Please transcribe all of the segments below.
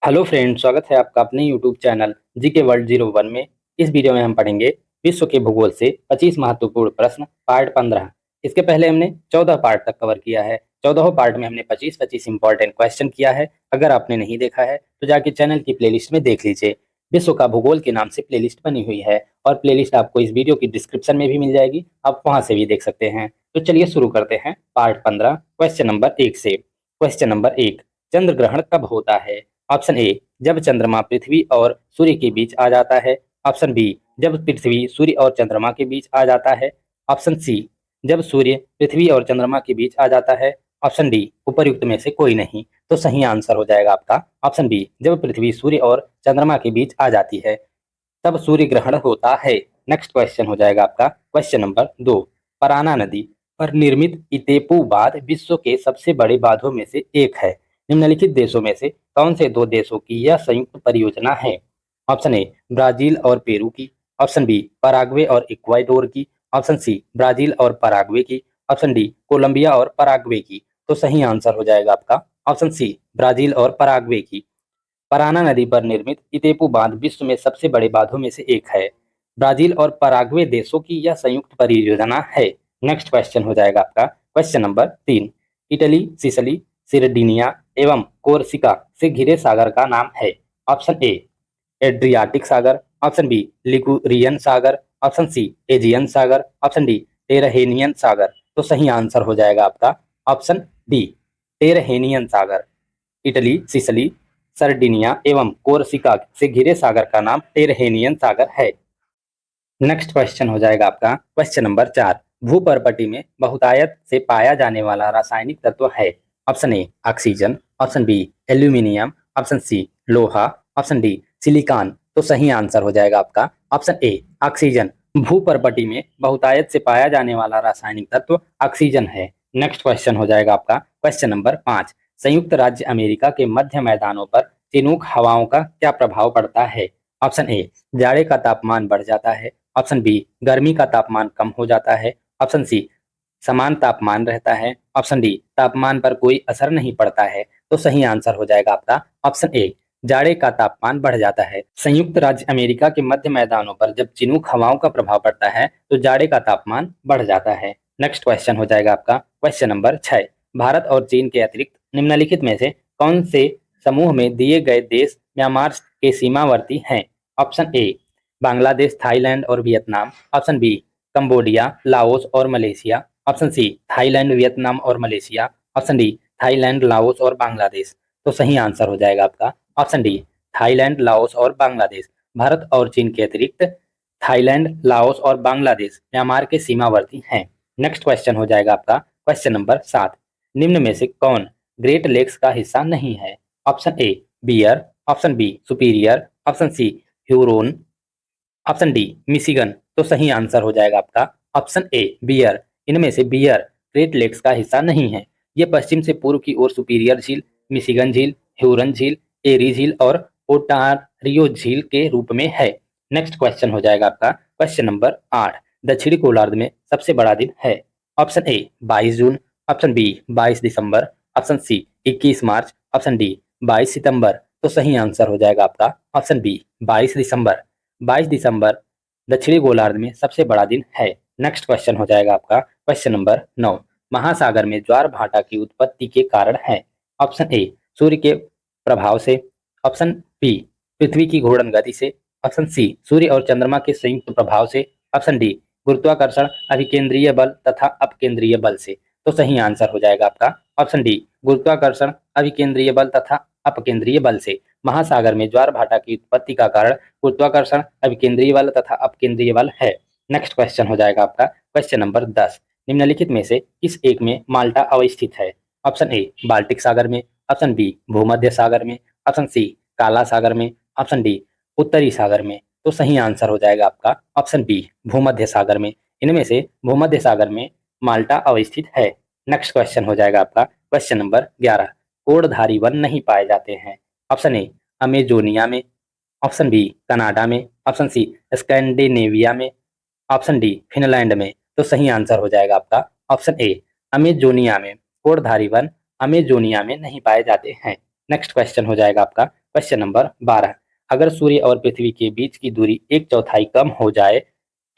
Hello friend, स्वागत है आपका अपने यूट्यूब चैनल जीके वर्ल्ड 01 में। इस वीडियो में हम पढ़ेंगे विश्व के भूगोल से 25 महत्वपूर्ण प्रश्न पार्ट 15। इसके पहले हमने 14 पार्ट तक कवर किया है। 14 पार्ट में हमने 25-25 इंपॉर्टेंट क्वेश्चन किया है। अगर आपने नहीं देखा है तो जाके चैनल की प्लेलिस्ट में देख लीजिए। विश्व का भूगोल के नाम से प्लेलिस्ट बनी हुई है और प्लेलिस्ट आपको इस वीडियो की डिस्क्रिप्शन में भी मिल जाएगी, आप वहां से भी देख सकते हैं। तो चलिए शुरू करते हैं पार्ट 15 क्वेश्चन नंबर 1 से। क्वेश्चन नंबर 1, चंद्र ग्रहण कब होता है? ऑप्शन ए, जब चंद्रमा पृथ्वी और सूर्य के बीच आ जाता है। ऑप्शन बी, जब पृथ्वी सूर्य और चंद्रमा के बीच आ जाता है। ऑप्शन सी, जब सूर्य पृथ्वी और चंद्रमा के बीच आ जाता है। ऑप्शन डी, उपर्युक्त में से कोई नहीं। तो सही आंसर हो जाएगा आपका ऑप्शन बी, जब पृथ्वी सूर्य और चंद्रमा के बीच आ जाती है तब सूर्य ग्रहण होता है। नेक्स्ट क्वेश्चन हो जाएगा आपका क्वेश्चन नंबर 2, पराना नदी पर निर्मित इतेपू बांध विश्व के सबसे बड़े बांधों में से एक है। निम्नलिखित देशों में से कौन से दो देशों की यह संयुक्त परियोजना है? ऑप्शन ए, ब्राजील और पेरू की। ऑप्शन बी, पराग्वे और इक्वाडोर की। ऑप्शन सी, ब्राजील और पराग्वे की। ऑप्शन डी, कोलंबिया और पराग्वे की। तो सही आंसर हो जाएगा आपका ऑप्शन सी, ब्राजील और पराग्वे की। पराना नदी पर निर्मित इतेपू बांध विश्व में सबसे बड़े बांधों में से एक है। ब्राजील और पराग्वे देशों की यह संयुक्त परियोजना है। नेक्स्ट क्वेश्चन हो जाएगा आपका question number 3, Italy, Sicily, Sardinia एवं कोर्सिका से घिरे सागर का नाम है। ऑप्शन ए, एड्रियाटिक सागर। ऑप्शन बी, लिगुरियन सागर। ऑप्शन सी, एजियन सागर। ऑप्शन डी, टेरहेनियन सागर। तो सही आंसर हो जाएगा आपका ऑप्शन डी, टेरहेनियन सागर। इटली, सिसिली, सर्डिनिया एवं कोर्सिका से घिरे सागर का नाम टेरहेनियन सागर है। नेक्स्ट क्वेश्चन हो जाएगा आपका क्वेश्चन नंबर 4, भूपर्पटी में बहुतायत से पाया जाने वाला रासायनिक तत्व है। Option A, oxygen. Option B, aluminium. Option C, लोहा। Option D, silicon. तो सही आंसर हो जाएगा आपका ऑप्शन ए, ऑक्सीजन। भूपर्पटी में बहुतायत से पाया जाने वाला रासायनिक तत्व ऑक्सीजन है। नेक्स्ट क्वेश्चन हो जाएगा आपका क्वेश्चन नंबर 5, संयुक्त राज्य अमेरिका के मध्य मैदानों पर चिनूक हवाओं का क्या प्रभाव पड़ता है? ऑप्शन ए, जाड़े का तापमान बढ़ जाता है। ऑप्शन बी, गर्मी का तापमान कम हो जाता है। ऑप्शन सी, समान तापमान रहता है। ऑप्शन डी, तापमान पर कोई असर नहीं पड़ता है। तो सही आंसर हो जाएगा आपका ऑप्शन ए, जाड़े का तापमान बढ़ जाता है। संयुक्त राज्य अमेरिका के मध्य मैदानों पर जब चिनूक हवाओं का प्रभाव पड़ता है तो जाड़े का तापमान बढ़ जाता है। नेक्स्ट क्वेश्चन हो जाएगा आपका क्वेश्चन नंबर 6, भारत और चीन के अतिरिक्त निम्नलिखित में से कौन से समूह में दिए गए देश म्यांमार के सीमावर्ती हैं? ऑप्शन ए, बांग्लादेश, थाईलैंड और Vietnam. Option B, Cambodia, Laos और Malaysia. Option C, Thailand, Vietnam और Malaysia. Option D, Thailand, Laos और बांग्लादेश। तो सही आंसर हो जाएगा आपका ऑप्शन डी, थाईलैंड, लाओस और बांग्लादेश। भारत और चीन के अतिरिक्त थाईलैंड, लाओस और बांग्लादेश म्यांमार के सीमावर्ती हैं। नेक्स्ट क्वेश्चन हो जाएगा आपका क्वेश्चन नंबर 7, निम्न में से कौन ग्रेट लेक्स का हिस्सा नहीं है? ऑप्शन ए, बियर। Option B, Superior. Option C, Huron. Option D, Michigan. तो सही आंसर हो जाएगा आपका ऑप्शन ए, बियर। इनमें से बियर ग्रेट लेक्स का हिस्सा नहीं है। ये पश्चिम से पूर्व की ओर सुपीरियर झील, मिशिगन झील, ह्यूरन झील, एरी झील और ओटारियो झील के रूप में है। नेक्स्ट क्वेश्चन हो जाएगा आपका क्वेश्चन नंबर 8, दक्षिणी गोलार्ध में सबसे बड़ा दिन है। ऑप्शन ए, 22 जून। ऑप्शन बी, 22 दिसंबर। ऑप्शन सी, 21 मार्च। ऑप्शन डी, 22 सितंबर। तो सही आंसर हो जाएगा आपका ऑप्शन बी, 22 दिसंबर। 22 दिसंबर दक्षिणी गोलार्ध में सबसे बड़ा दिन है। नेक्स्ट क्वेश्चन हो जाएगा आपका क्वेश्चन नंबर 9, महासागर में ज्वार भाटा की उत्पत्ति के कारण है। ऑप्शन ए, सूर्य के प्रभाव से। ऑप्शन बी, पृथ्वी की घूर्णन गति से। ऑप्शन सी, सूर्य और चंद्रमा के संयुक्त प्रभाव से। ऑप्शन डी, गुरुत्वाकर्षण, अभिकेंद्रीय बल तथा अपकेंद्रीय बल से। तो सही आंसर हो जाएगा आपका ऑप्शन डी, गुरुत्वाकर्षण, अभिकेंद्रीय बल तथा अपकेंद्रीय बल से। महासागर में ज्वार भाटा की उत्पत्ति का कारण गुरुत्वाकर्षण, अभिकेंद्रीय बल तथा अपकेंद्रीय बल है। नेक्स्ट क्वेश्चन हो जाएगा आपका क्वेश्चन नंबर 10, निम्नलिखित में से किस एक में माल्टा अवस्थित है? ऑप्शन ए, बाल्टिक सागर में। ऑप्शन बी, भूमध्य सागर में। ऑप्शन सी, काला सागर में। ऑप्शन डी, उत्तरी सागर में। तो सही आंसर हो जाएगा आपका ऑप्शन बी, भूमध्य सागर में। इनमें से भूमध्य सागर में माल्टा अवस्थित है। नेक्स्ट क्वेश्चन हो जाएगा आपका क्वेश्चन नंबर 11, कोड़धारी वन नहीं पाए जाते हैं। ऑप्शन ए, अमेजोनिया में। ऑप्शन बी, कनाडा में। ऑप्शन सी, स्कैंडिनेविया में। ऑप्शन डी, फिनलैंड में। तो सही आंसर हो जाएगा आपका ऑप्शन ए, अमेजोनिया में। कोड़धारी वन अमेजोनिया में नहीं पाए जाते हैं। नेक्स्ट क्वेश्चन हो जाएगा आपका क्वेश्चन नंबर 12, अगर सूर्य और पृथ्वी के बीच की दूरी 1/4 कम हो जाए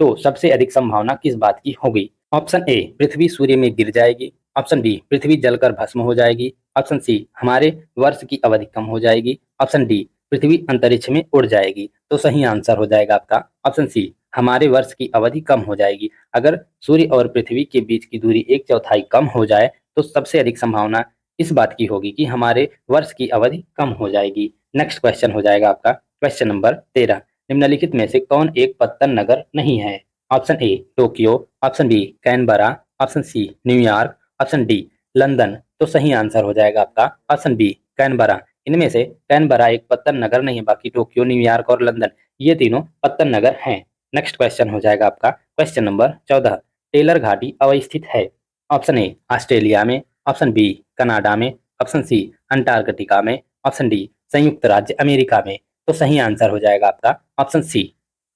तो सबसे अधिक संभावना किस बात की होगी? ऑप्शन ए, पृथ्वी सूर्य में गिर जाएगी। ऑप्शन बी, पृथ्वी जलकर भस्म हो जाएगी। ऑप्शन सी, हमारे वर्ष की अवधि कम हो जाएगी। ऑप्शन डी, पृथ्वी अंतरिक्ष में उड़ जाएगी। तो सही आंसर हो जाएगा आपका ऑप्शन सी, हमारे वर्ष की अवधि कम हो जाएगी। अगर सूर्य और पृथ्वी के बीच की दूरी 1/4 कम हो जाए तो सबसे अधिक संभावना इस बात की होगी कि हमारे वर्ष की अवधि कम हो जाएगी। नेक्स्ट क्वेश्चन हो जाएगा आपका क्वेश्चन नंबर 13, निम्नलिखित में से कौन एक पत्तन नगर नहीं है? Option A, Tokyo. Option B, Canberra. Option C, New York. Option D, London. तो सही आंसर हो जाएगा आपका ऑप्शन बी, कैनबरा। इनमें से कैनबरा एक पत्तन नगर नहीं है, बाकी टोक्यो, न्यूयॉर्क और लंदन ये तीनों पत्तन नगर हैं। नेक्स्ट क्वेश्चन हो जाएगा आपका क्वेश्चन नंबर 14, टेलर घाटी अवस्थित है? ऑप्शन ए, ऑस्ट्रेलिया में। ऑप्शन बी, कनाडा में। ऑप्शन सी, अंटार्कटिका में। ऑप्शन डी, संयुक्त राज्य अमेरिका में। तो सही आंसर हो जाएगा आपका ऑप्शन सी,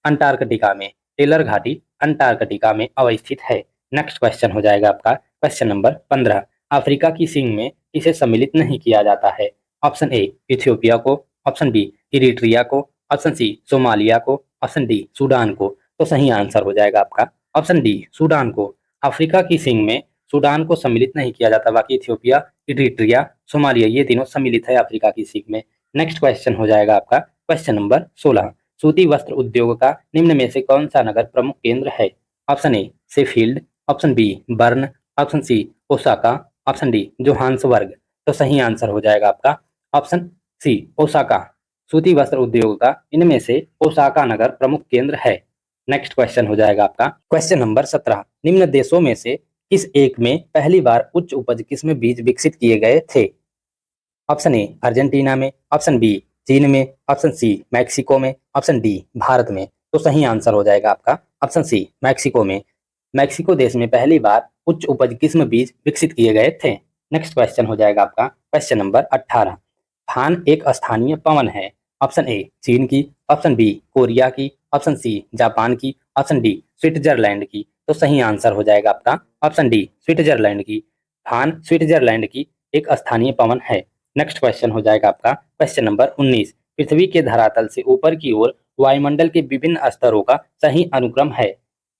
अंटार्कटिका में। टेलर घाटी अंटार्कटिका में अवस्थित है। नेक्स्ट क्वेश्चन हो जाएगा आपका क्वेश्चन नंबर 15, अफ्रीका की सींग में किसे सम्मिलित नहीं किया जाता है? ऑप्शन ए, इथियोपिया को। ऑप्शन बी, इरिट्रिया को। ऑप्शन सी, सोमालिया को। ऑप्शन डी, सूडान को। तो सही आंसर हो जाएगा आपका ऑप्शन डी, सूडान को। अफ्रीका की सींग में सूडान को सम्मिलित नहीं किया जाता, बाकी इथियोपिया, इरिट्रिया, सोमालिया ये तीनों सम्मिलित है अफ्रीका की सींग में। नेक्स्ट क्वेश्चन हो जाएगा आपका क्वेश्चन नंबर 16, सूती वस्त्र उद्योग का निम्न में से कौन सा नगर प्रमुख केंद्र है? Option A, Sheffield. Option B, Bern. Option C, Osaka. Option D, Johannesburg. तो सही आंसर हो जाएगा आपका ऑप्शन सी, ओसाका। सूती वस्त्र उद्योग का इनमें से ओसाका नगर प्रमुख केंद्र है। नेक्स्ट क्वेश्चन हो जाएगा आपका क्वेश्चन नंबर 17, निम्न देशों में से किस एक में पहली बार उच्च उपज किस्म बीज विकसित किए गए थे? ऑप्शन ए, अर्जेंटीना में। ऑप्शन बी, चीन में। ऑप्शन सी, मैक्सिको में। ऑप्शन डी, भारत में। तो सही आंसर हो जाएगा आपका ऑप्शन सी, मैक्सिको में। मैक्सिको देश में पहली बार उच्च उपज किस्म बीज विकसित किए गए थे। नेक्स्ट क्वेश्चन हो जाएगा आपका क्वेश्चन नंबर 18, फान एक स्थानीय पवन है? ऑप्शन ए, चीन की। ऑप्शन बी, कोरिया की। ऑप्शन सी, जापान की। ऑप्शन डी, स्विट्जरलैंड की। तो सही आंसर हो जाएगा आपका ऑप्शन डी, स्विट्जरलैंड की। फान स्विट्जरलैंड की एक स्थानीय पवन है। नेक्स्ट क्वेश्चन हो जाएगा आपका क्वेश्चन नंबर 19, पृथ्वी के धरातल से ऊपर की ओर वायुमंडल के विभिन्न स्तरों का सही अनुक्रम है?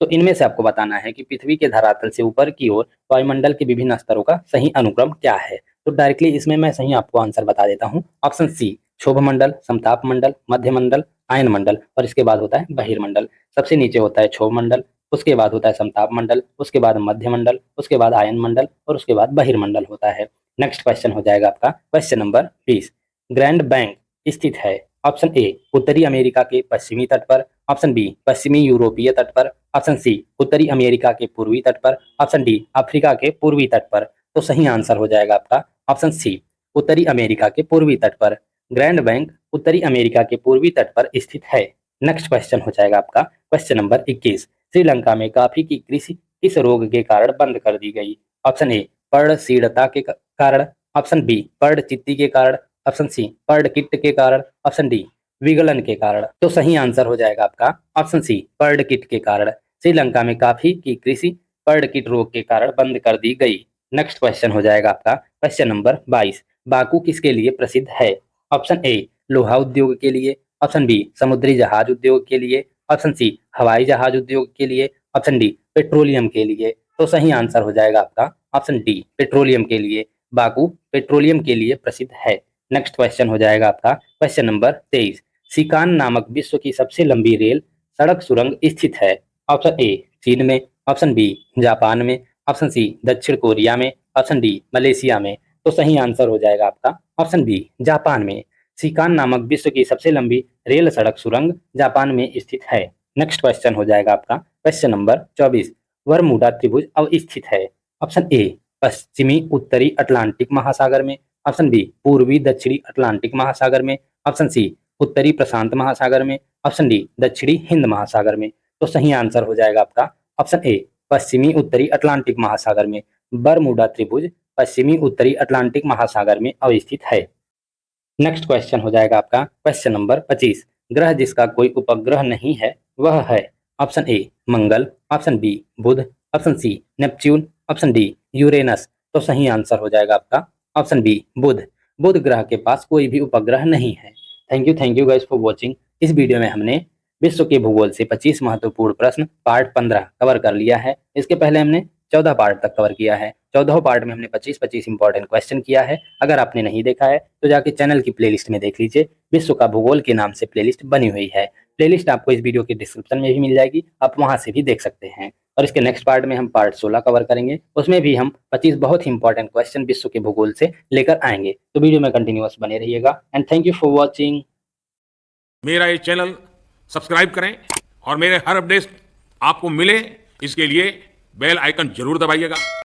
तो इनमें से आपको बताना है कि पृथ्वी के धरातल से ऊपर की ओर वायुमंडल के विभिन्न स्तरों का सही अनुक्रम क्या है। तो डायरेक्टली इसमें मैं सही आपको आंसर बता देता हूँ। ऑप्शन सी, क्षोभ मंडल, समताप मंडल, मध्य मंडल, आयन मंडल और इसके बाद होता है बहिर्मंडल। सबसे नीचे होता है क्षोभ मंडल, उसके बाद होता है समताप मंडल, उसके बाद मध्य मंडल, उसके बाद आयन मंडल और उसके बाद बहिर्मंडल होता है। नेक्स्ट क्वेश्चन हो जाएगा आपका क्वेश्चन नंबर 20, ग्रैंड बैंक स्थित है? ऑप्शन ए, उत्तरी अमेरिका के पश्चिमी तट पर। ऑप्शन बी, पश्चिमी यूरोपीय तट पर। ऑप्शन सी, उत्तरी अमेरिका के पूर्वी तट पर। ऑप्शन डी, अफ्रीका के पूर्वी तट पर। तो सही आंसर हो जाएगा आपका ऑप्शन सी, उत्तरी अमेरिका के पूर्वी तट पर। ग्रैंड बैंक उत्तरी अमेरिका के पूर्वी तट पर स्थित है। नेक्स्ट क्वेश्चन हो जाएगा आपका क्वेश्चन नंबर 21, श्रीलंका में कॉफी की कृषि किस रोग के कारण बंद कर दी गई? ऑप्शन ए, पर्णशीलता के कारण। ऑप्शन बी, पर्णचित्ती के कारण। ऑप्शन सी, पर्णकिट के कारण। ऑप्शन डी, विगलन के कारण। तो सही आंसर हो जाएगा आपका ऑप्शन सी, पर्णकिट के कारण। श्रीलंका में कॉफी की कृषि पर्णकिट रोग के कारण बंद कर दी गई। नेक्स्ट क्वेश्चन हो जाएगा आपका क्वेश्चन नंबर 22, बाकू किसके लिए प्रसिद्ध है? ऑप्शन ए, लोहा उद्योग के लिए। ऑप्शन बी, समुद्री जहाज उद्योग के लिए। ऑप्शन सी, हवाई जहाज उद्योग के लिए। ऑप्शन डी, पेट्रोलियम के लिए। तो सही आंसर हो जाएगा आपका ऑप्शन डी, पेट्रोलियम के लिए। बाकू पेट्रोलियम के लिए प्रसिद्ध है। नेक्स्ट क्वेश्चन हो जाएगा आपका क्वेश्चन नंबर 23, सिकान नामक विश्व की सबसे लंबी रेल सड़क सुरंग स्थित है? ऑप्शन ए, चीन में। ऑप्शन बी, जापान में। ऑप्शन सी, दक्षिण कोरिया में। ऑप्शन डी, मलेशिया में। तो सही आंसर हो जाएगा आपका ऑप्शन बी, जापान में। सिकान नामक विश्व की सबसे लंबी रेल सड़क सुरंग जापान में स्थित है। नेक्स्ट क्वेश्चन हो जाएगा आपका क्वेश्चन नंबर 24, बरमूडा त्रिभुज अवस्थित है? ऑप्शन ए, पश्चिमी उत्तरी अटलांटिक महासागर में। ऑप्शन बी, पूर्वी दक्षिणी अटलांटिक महासागर में। ऑप्शन सी, उत्तरी प्रशांत महासागर में। ऑप्शन डी, दक्षिणी हिंद महासागर में। तो सही आंसर हो जाएगा आपका ऑप्शन ए, पश्चिमी उत्तरी अटलांटिक महासागर में। बरमूडा त्रिभुज पश्चिमी उत्तरी अटलांटिक महासागर में अवस्थित है। नेक्स्ट क्वेश्चन हो जाएगा आपका क्वेश्चन नंबर 25, ग्रह जिसका कोई उपग्रह नहीं है वह है? ऑप्शन ए, मंगल। ऑप्शन बी, बुध। Option C, Neptune. Option D, Uranus. तो सही आंसर हो जाएगा आपका ऑप्शन बी, बुध। बुध ग्रह के पास कोई भी उपग्रह नहीं है। Thank you guys for watching. इस वीडियो में हमने विश्व के भूगोल से 25 महत्वपूर्ण प्रश्न पार्ट 15 कवर कर लिया है। इसके पहले हमने 14 पार्ट तक कवर किया है। 14 पार्ट में हमने 25-25 इंपॉर्टेंट क्वेश्चन किया है। अगर आपने नहीं देखा है तो जाके चैनल की प्लेलिस्ट में देख लीजिए। विश्व का भूगोल के नाम से प्लेलिस्ट बनी हुई है। प्लेलिस्ट आपको इस वीडियो के डिस्क्रिप्शन में भी मिल जाएगी, आप वहां से भी देख सकते हैं। और इसके नेक्स्ट पार्ट में हम पार्ट 16 कवर करेंगे। उसमें भी हम 25 बहुत ही इंपॉर्टेंट क्वेश्चन विश्व के भूगोल से लेकर आएंगे। तो वीडियो में कंटिन्यूअस बने रहिएगा and thank you for watching. मेरा ये चैनल सब्सक्राइब करें और मेरे हर अपडेट आपको मिले, इसके लिए बेल आइकन जरूर दबाइएगा।